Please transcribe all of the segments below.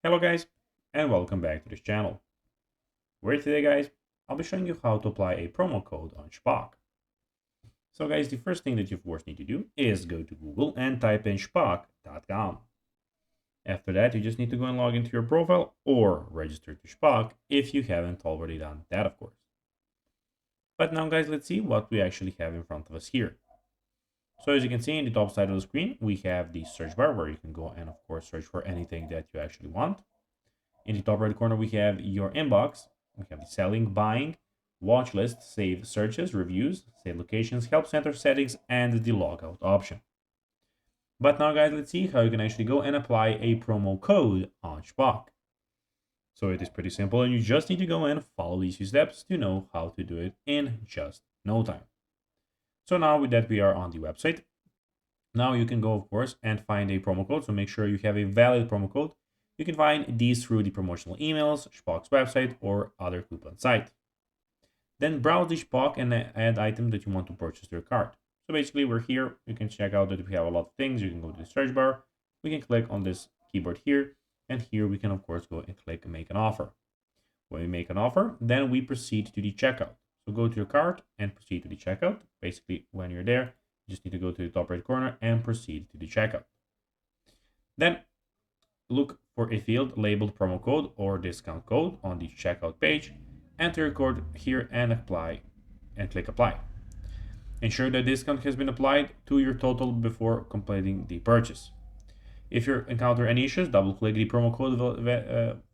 Hello guys, and welcome back to this channel. Where today guys, I'll be showing you how to apply a promo code on Shpock. So guys, the first thing that you of course need to do is go to Google and type in shpock.com. After that, you just need to go and log into your profile or register to Shpock if you haven't already done that of course. But now guys, let's see what we actually have in front of us here. So as you can see in the top side of the screen, we have the search bar where you can go and of course search for anything that you actually want. In the top right corner, we have your inbox. We have the selling, buying, watch list, save searches, reviews, save locations, help center settings, and the logout option. But now guys, let's see how you can actually go and apply a promo code on Shpock. So it is pretty simple and you just need to go and follow these few steps to know how to do it in just no time. So now with that, we are on the website. Now you can go, of course, and find a promo code. So make sure you have a valid promo code. You can find these through the promotional emails, Shpock's website, or other coupon site. Then browse the Shpock and add item that you want to purchase to your cart. So basically, we're here. You can check out that we have a lot of things. You can go to the search bar. We can click on this keyboard here. And here we can, of course, go and click make an offer. When we make an offer, then we proceed to the checkout. So go to your cart and proceed to the checkout. Basically, when you're there, you just need to go to the top right corner and proceed to the checkout. Then look for a field labeled promo code or discount code on the checkout page. Enter your code here and apply and click apply. Ensure the discount has been applied to your total before completing the purchase. If you encounter any issues, double click the promo code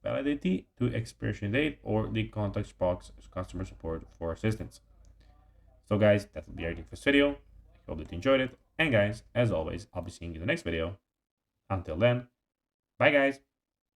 validity to expiration date or the contact Shpock's customer support for assistance. So guys, that will be everything for this video. I hope that you enjoyed it. And guys, as always, I'll be seeing you in the next video. Until then, bye guys.